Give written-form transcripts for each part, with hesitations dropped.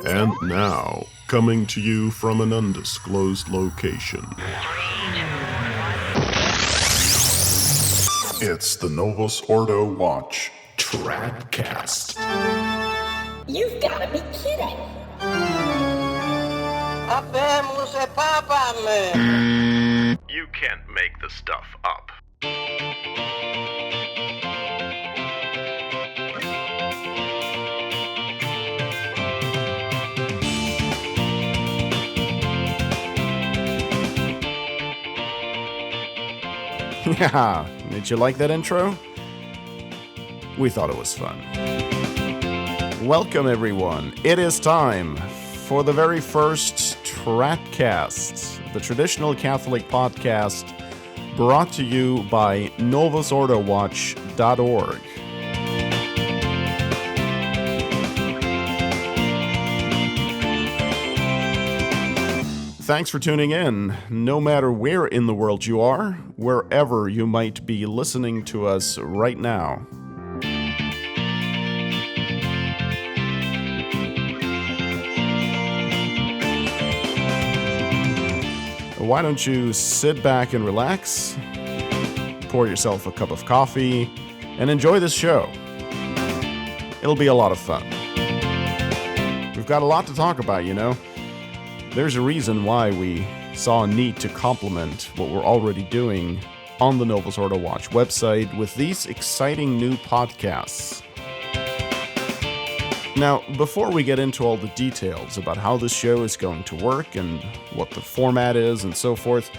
And now, coming to you from an undisclosed location, it's the Novus Ordo Watch TRADCAST. You've gotta be kidding. You can't make this stuff up. Yeah, did you like that intro? We thought it was fun. Welcome, everyone. It is time for the very first TRADCAST, the traditional Catholic podcast brought to you by NovusOrdoWatch.org. Thanks for tuning in, no matter where in the world you are, wherever you might be listening to us right now. Why don't you sit back and relax, pour yourself a cup of coffee, and enjoy this show. It'll be a lot of fun. We've got a lot to talk about, you know. There's a reason why we saw a need to complement what we're already doing on the Novus Ordo Watch website with these exciting new podcasts. Now, before we get into all the details about how this show is going to work and what the format is and so forth,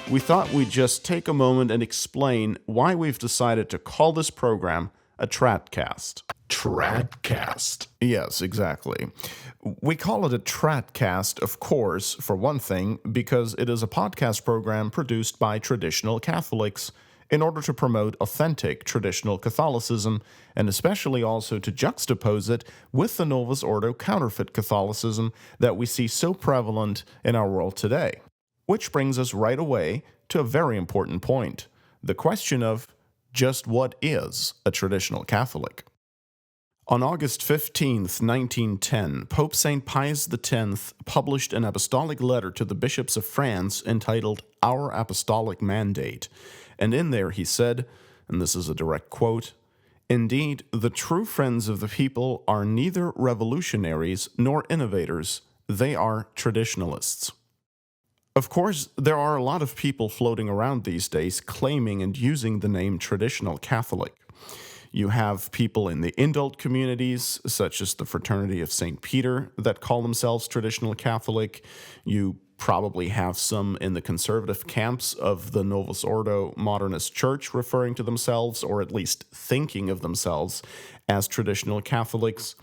we thought we'd just take a moment and explain why we've decided to call this program a TRADCAST. TRADCAST. Yes, exactly. We call it a TRADCAST, of course, for one thing, because it is a podcast program produced by traditional Catholics in order to promote authentic traditional Catholicism, and especially also to juxtapose it with the Novus Ordo counterfeit Catholicism that we see so prevalent in our world today. Which brings us right away to a very important point, the question of just what is a traditional Catholic? On August 15th, 1910, Pope St. Pius X published an apostolic letter to the bishops of France entitled Our Apostolic Mandate, and in there he said, and this is a direct quote, "Indeed, the true friends of the people are neither revolutionaries nor innovators, they are traditionalists." Of course, there are a lot of people floating around these days claiming and using the name traditional Catholic. You have people in the indult communities, such as the Fraternity of St. Peter, that call themselves traditional Catholic. You probably have some in the conservative camps of the Novus Ordo Modernist Church referring to themselves, or at least thinking of themselves, as traditional Catholics.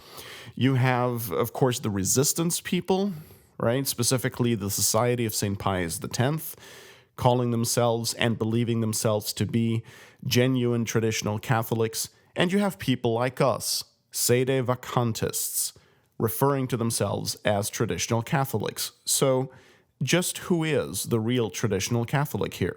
You have, of course, the resistance people, right? Specifically the Society of St. Pius X, calling themselves and believing themselves to be genuine traditional Catholics. And you have people like us, sede vacantists, referring to themselves as traditional Catholics. So, just who is the real traditional Catholic here?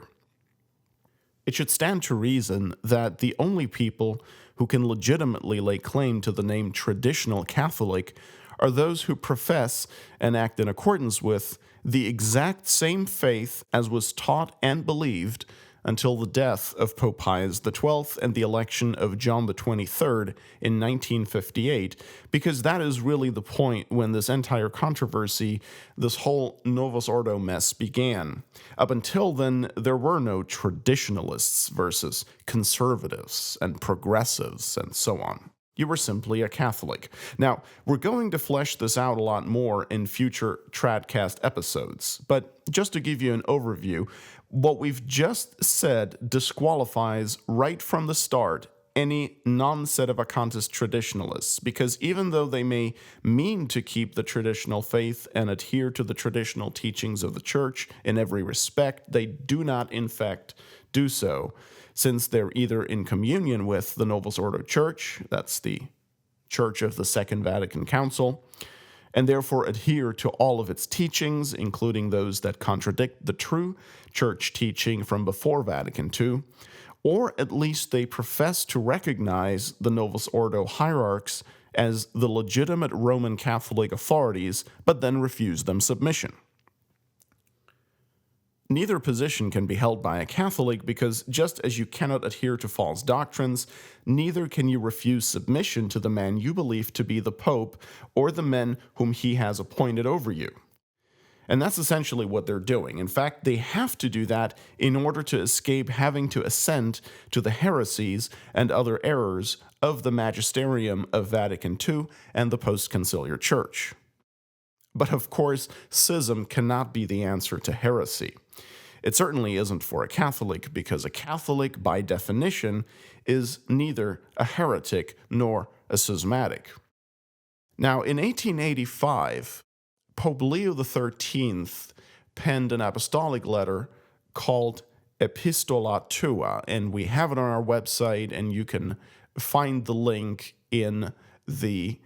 It should stand to reason that the only people who can legitimately lay claim to the name traditional Catholic are those who profess and act in accordance with the exact same faith as was taught and believed until the death of Pope Pius XII and the election of John XXIII in 1958, because that is really the point when this entire controversy, this whole Novus Ordo mess began. Up until then, there were no traditionalists versus conservatives and progressives and so on. You were simply a Catholic. Now, we're going to flesh this out a lot more in future TRADCAST episodes, but just to give you an overview, what we've just said disqualifies right from the start any non-sedevacantist traditionalists, because even though they may mean to keep the traditional faith and adhere to the traditional teachings of the Church in every respect, they do not, in fact, do so, since they're either in communion with the Novus Ordo Church, that's the Church of the Second Vatican Council, and therefore adhere to all of its teachings, including those that contradict the true Church teaching from before Vatican II, or at least they profess to recognize the Novus Ordo hierarchs as the legitimate Roman Catholic authorities, but then refuse them submission. Neither position can be held by a Catholic because just as you cannot adhere to false doctrines, neither can you refuse submission to the man you believe to be the Pope or the men whom he has appointed over you. And that's essentially what they're doing. In fact, they have to do that in order to escape having to assent to the heresies and other errors of the magisterium of Vatican II and the post-conciliar church. But of course, schism cannot be the answer to heresy. It certainly isn't for a Catholic, because a Catholic, by definition, is neither a heretic nor a schismatic. Now, in 1885, Pope Leo XIII penned an apostolic letter called Epistola Tua, and we have it on our website, and you can find the link in the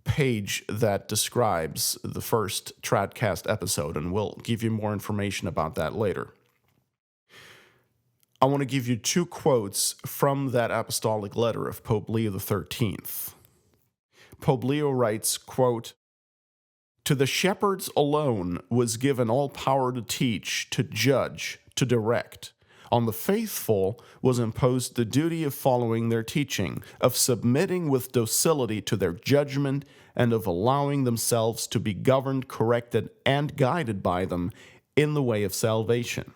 page that describes the first TRADCAST episode, and we'll give you more information about that later. I want to give you two quotes from that apostolic letter of Pope Leo XIII. Pope Leo writes, quote, "To the shepherds alone was given all power to teach, to judge, to direct. On the faithful was imposed the duty of following their teaching, of submitting with docility to their judgment, and of allowing themselves to be governed, corrected, and guided by them in the way of salvation.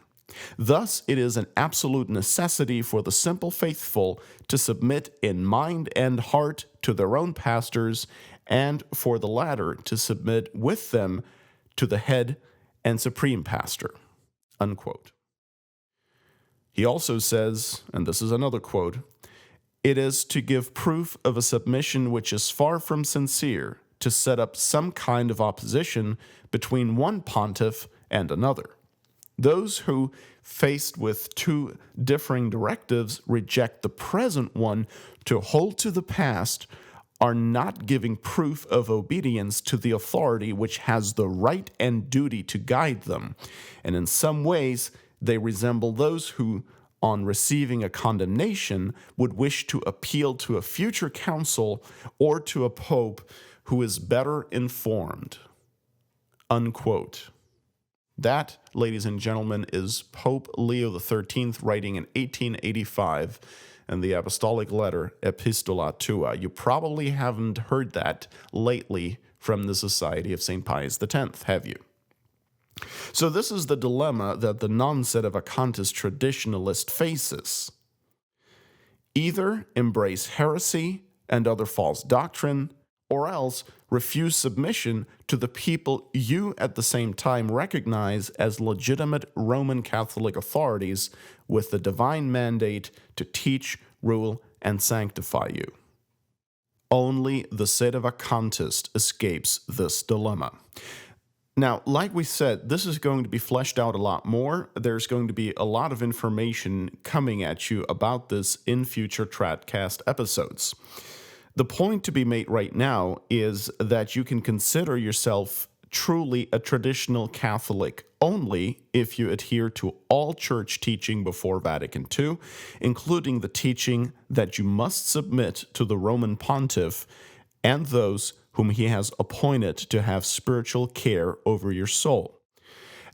Thus it is an absolute necessity for the simple faithful to submit in mind and heart to their own pastors, and for the latter to submit with them to the head and supreme pastor." Unquote. He also says, and this is another quote, "It is to give proof of a submission which is far from sincere, to set up some kind of opposition between one pontiff and another. Those who, faced with two differing directives, reject the present one to hold to the past, are not giving proof of obedience to the authority which has the right and duty to guide them, and in some ways they resemble those who, on receiving a condemnation, would wish to appeal to a future council or to a pope who is better informed." Unquote. That, ladies and gentlemen, is Pope Leo XIII writing in 1885 in the apostolic letter Epistola Tua. You probably haven't heard that lately from the Society of St. Pius X, have you? So this is the dilemma that the non-sedevacantist traditionalist faces. Either embrace heresy and other false doctrine, or else refuse submission to the people you at the same time recognize as legitimate Roman Catholic authorities with the divine mandate to teach, rule, and sanctify you. Only the sedevacantist escapes this dilemma. Now, like we said, this is going to be fleshed out a lot more. There's going to be a lot of information coming at you about this in future TRADCAST episodes. The point to be made right now is that you can consider yourself truly a traditional Catholic only if you adhere to all church teaching before Vatican II, including the teaching that you must submit to the Roman Pontiff and those whom he has appointed to have spiritual care over your soul.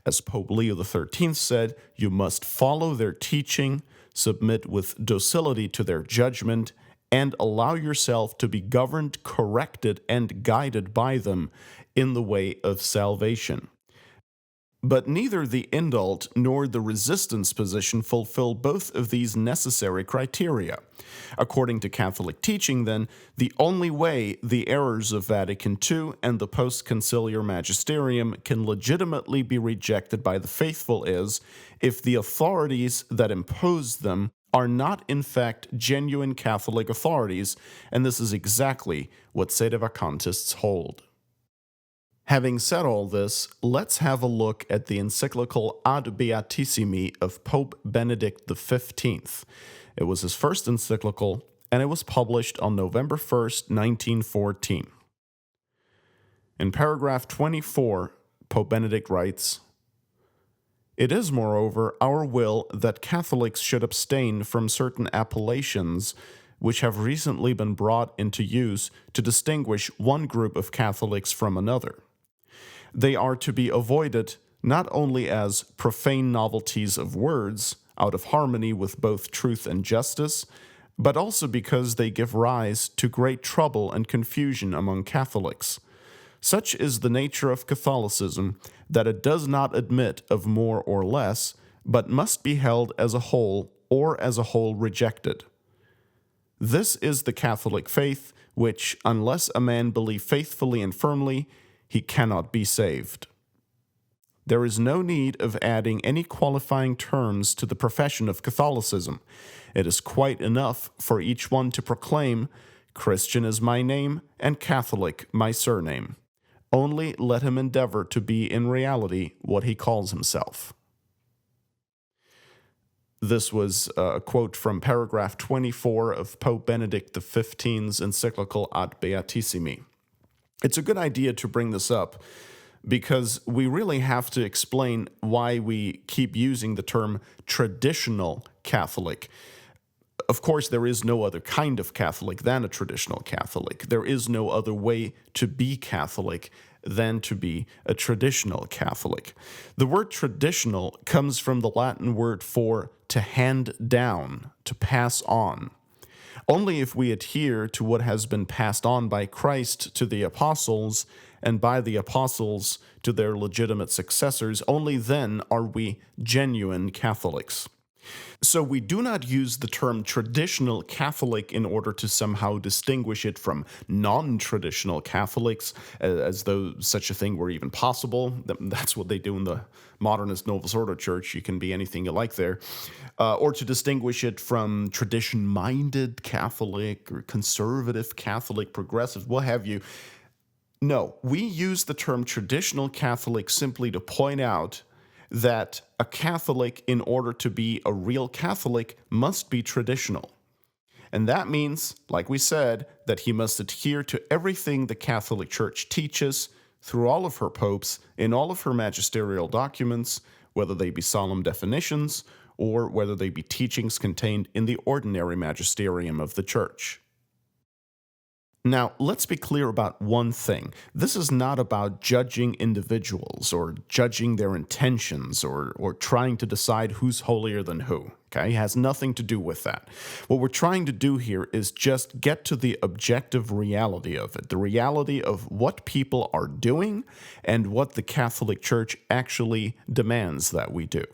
As Pope Leo XIII said, you must follow their teaching, submit with docility to their judgment, and allow yourself to be governed, corrected, and guided by them in the way of salvation. But neither the indult nor the resistance position fulfill both of these necessary criteria. According to Catholic teaching, then, the only way the errors of Vatican II and the post-conciliar magisterium can legitimately be rejected by the faithful is if the authorities that impose them are not in fact genuine Catholic authorities, and this is exactly what sedevacantists hold. Having said all this, let's have a look at the encyclical Ad Beatissimi of Pope Benedict XV. It was his first encyclical, and it was published on November 1st, 1914. In paragraph 24, Pope Benedict writes, "It is, moreover, our will that Catholics should abstain from certain appellations which have recently been brought into use to distinguish one group of Catholics from another. They are to be avoided not only as profane novelties of words, out of harmony with both truth and justice, but also because they give rise to great trouble and confusion among Catholics. Such is the nature of Catholicism that it does not admit of more or less, but must be held as a whole or as a whole rejected. This is the Catholic faith, which, unless a man believe faithfully and firmly, he cannot be saved. There is no need of adding any qualifying terms to the profession of Catholicism. It is quite enough for each one to proclaim, "Christian is my name, and Catholic my surname." Only let him endeavor to be in reality what he calls himself. This was a quote from paragraph 24 of Pope Benedict XV's encyclical Ad Beatissimi. It's a good idea to bring this up because we really have to explain why we keep using the term traditional Catholic. Of course, there is no other kind of Catholic than a traditional Catholic. There is no other way to be Catholic than to be a traditional Catholic. The word traditional comes from the Latin word for to hand down, to pass on. Only if we adhere to what has been passed on by Christ to the apostles, and by the apostles to their legitimate successors, only then are we genuine Catholics. So we do not use the term traditional Catholic in order to somehow distinguish it from non-traditional Catholics, as though such a thing were even possible. That's what they do in the modernist Novus Ordo Church. You can be anything you like there. Or to distinguish it from tradition-minded Catholic or conservative Catholic, progressive, what have you. No, we use the term traditional Catholic simply to point out that a Catholic, in order to be a real Catholic, must be traditional. And that means, like we said, that he must adhere to everything the Catholic Church teaches through all of her popes, in all of her magisterial documents, whether they be solemn definitions or whether they be teachings contained in the ordinary magisterium of the Church. Now, let's be clear about one thing. This is not about judging individuals or judging their intentions or trying to decide who's holier than who. Okay? It has nothing to do with that. What we're trying to do here is just get to the objective reality of it, the reality of what people are doing and what the Catholic Church actually demands that we do.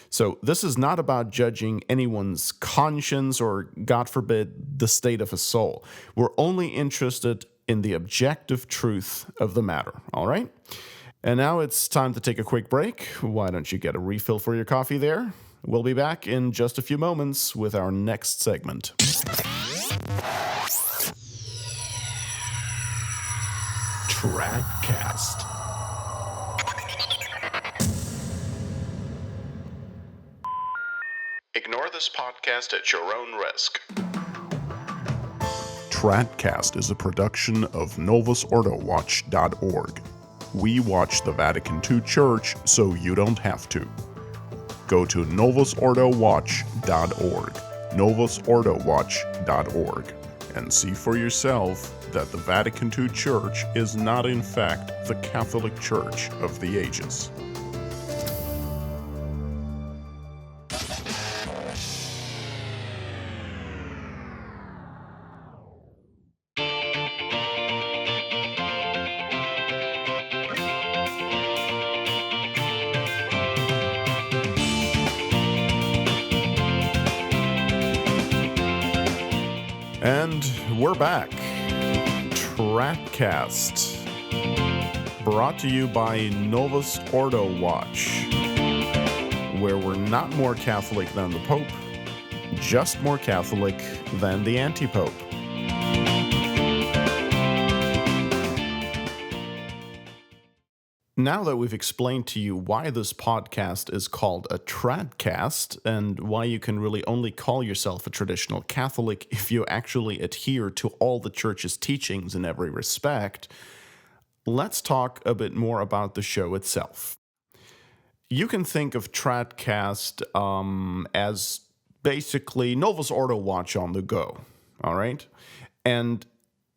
So this is not about judging anyone's conscience or, God forbid, the state of his soul. We're only interested in the objective truth of the matter, all right? And now it's time to take a quick break. Why don't you get a refill for your coffee there? We'll be back in just a few moments with our next segment. TRADCAST. Ignore this podcast at your own risk. TRADCAST is a production of NovusOrdoWatch.org. We watch the Vatican II Church so you don't have to. Go to NovusOrdoWatch.org, NovusOrdoWatch.org, and see for yourself that the Vatican II Church is not in fact the Catholic Church of the ages. And we're back. TRADCAST. Brought to you by Novus Ordo Watch, where we're not more Catholic than the Pope, just more Catholic than the anti-Pope. Now that we've explained to you why this podcast is called a TRADCAST and why you can really only call yourself a traditional Catholic if you actually adhere to all the Church's teachings in every respect, let's talk a bit more about the show itself. You can think of TRADCAST as basically Novus Ordo Watch on the go. all right? And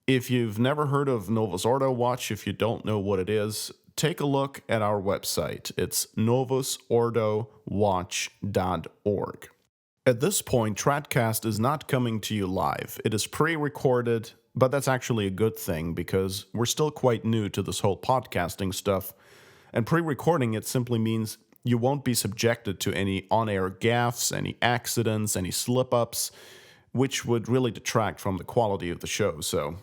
if you've never heard of Novus Ordo Watch, if you don't know what it is, take a look at our website. It's novusordowatch.org. At this point, TRADCAST is not coming to you live. It is pre-recorded, but that's actually a good thing because we're still quite new to this whole podcasting stuff. And pre-recording it simply means you won't be subjected to any on-air gaffes, any accidents, any slip-ups, which would really detract from the quality of the show. So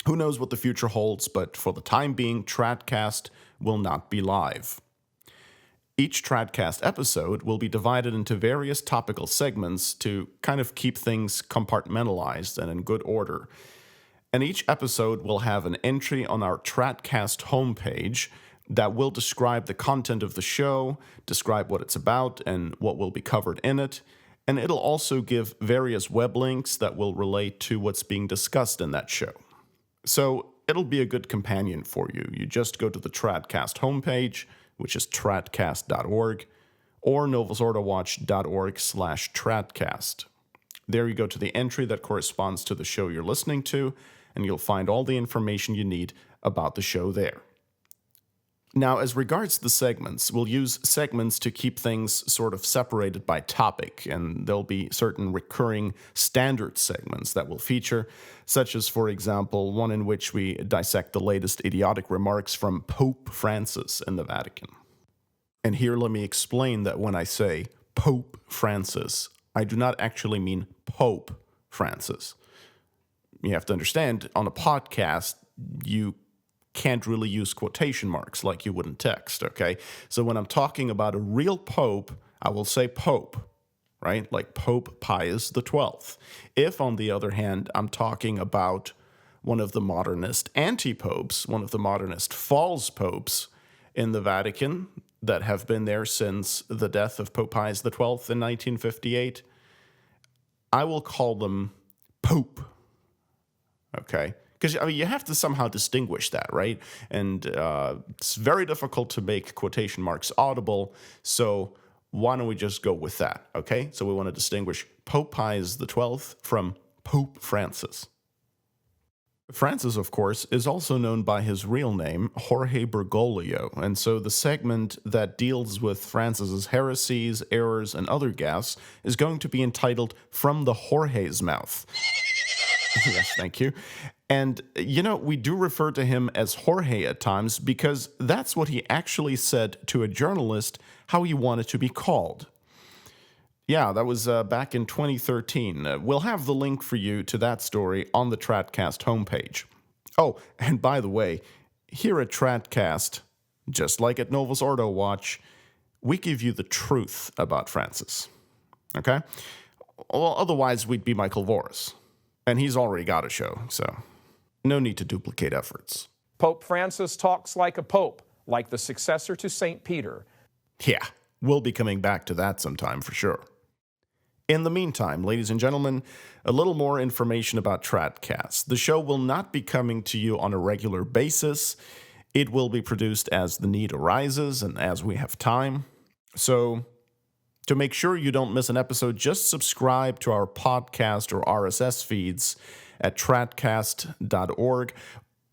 who knows what the future holds, but for the time being, TRADCAST will not be live. Each TRADCAST episode will be divided into various topical segments to kind of keep things compartmentalized and in good order. And each episode will have an entry on our TRADCAST homepage that will describe the content of the show, describe what it's about, and what will be covered in it. And it'll also give various web links that will relate to what's being discussed in that show. So it'll be a good companion for you. You just go to the TRADCAST homepage, which is tradcast.org, or novusordowatch.org/tradcast. There you go to the entry that corresponds to the show you're listening to, and you'll find all the information you need about the show there. Now, as regards the segments, we'll use segments to keep things sort of separated by topic, and there'll be certain recurring standard segments that will feature, such as, for example, one in which we dissect the latest idiotic remarks from Pope Francis in the Vatican. And here let me explain that when I say Pope Francis, I do not actually mean Pope Francis. You have to understand, on a podcast, you can't really use quotation marks like you would in text, okay? So when I'm talking about a real pope, I will say pope, right? Like Pope Pius XII. If, on the other hand, I'm talking about one of the modernist anti-popes, one of the modernist false popes in the Vatican that have been there since the death of Pope Pius XII in 1958, I will call them Pope, okay? Because, I mean, you have to somehow distinguish that, right? And it's very difficult to make quotation marks audible, so why don't we just go with that, okay? So we want to distinguish Pope Pius XII from Pope Francis. Francis, of course, is also known by his real name, Jorge Bergoglio, and so the segment that deals with Francis's heresies, errors, and other gaffes is going to be entitled From the Jorge's Mouth. Yes, thank you. And, you know, we do refer to him as Jorge at times because that's what he actually said to a journalist how he wanted to be called. Yeah, that was back in 2013. We'll have the link for you to that story on the TRADCAST homepage. Oh, and by the way, here at TRADCAST, just like at Novus Ordo Watch, we give you the truth about Francis. Okay? Well, otherwise we'd be Michael Voris. And he's already got a show, so no need to duplicate efforts. Pope Francis talks like a pope, like the successor to St. Peter. Yeah, we'll be coming back to that sometime for sure. In the meantime, ladies and gentlemen, a little more information about TRADCAST. The show will not be coming to you on a regular basis. It will be produced as the need arises and as we have time. So, to make sure you don't miss an episode, just subscribe to our podcast or RSS feeds at tradcast.org,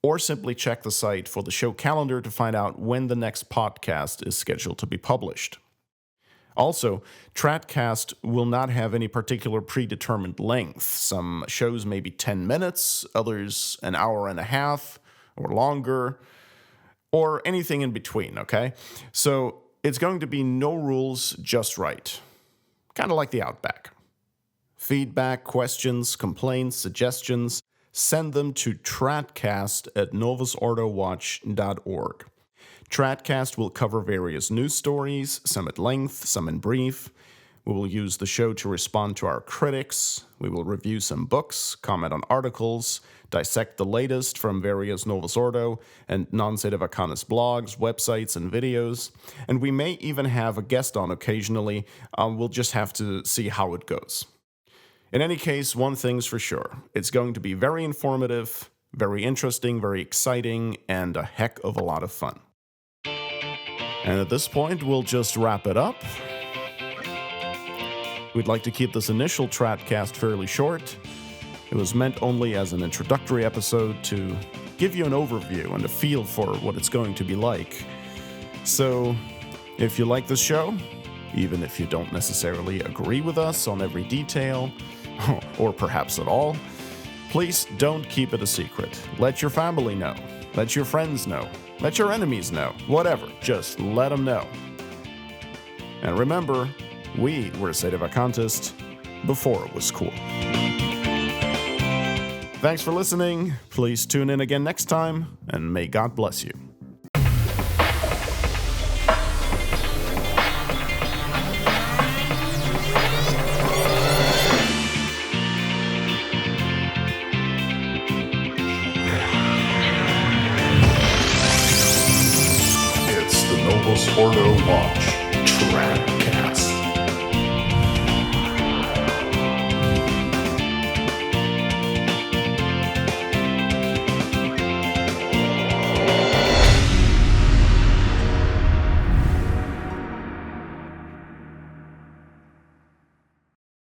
or simply check the site for the show calendar to find out when the next podcast is scheduled to be published. Also, TRADCAST will not have any particular predetermined length. Some shows may be 10 minutes, others an hour and a half, or longer, or anything in between, okay? So, it's going to be no rules, just right. Kind of like the Outback. Feedback, questions, complaints, suggestions, send them to tradcast@novusordowatch.org. TRADCAST will cover various news stories, some at length, some in brief. We will use the show to respond to our critics. We will review some books, comment on articles, dissect the latest from various Novus Ordo and non-Sedevacánist blogs, websites, and videos. And we may even have a guest on occasionally. We'll just have to see how it goes. In any case, one thing's for sure. It's going to be very informative, very interesting, very exciting, and a heck of a lot of fun. And at this point, we'll just wrap it up. We'd like to keep this initial TRADCAST fairly short. It was meant only as an introductory episode to give you an overview and a feel for what it's going to be like. So, if you like this show, even if you don't necessarily agree with us on every detail, or perhaps at all, please don't keep it a secret. Let your family know. Let your friends know. Let your enemies know. Whatever. Just let them know. And remember, we were sedevacantist before it was cool. Thanks for listening. Please tune in again next time, and may God bless you. It's the Novus Ordo Watch TRADCAST.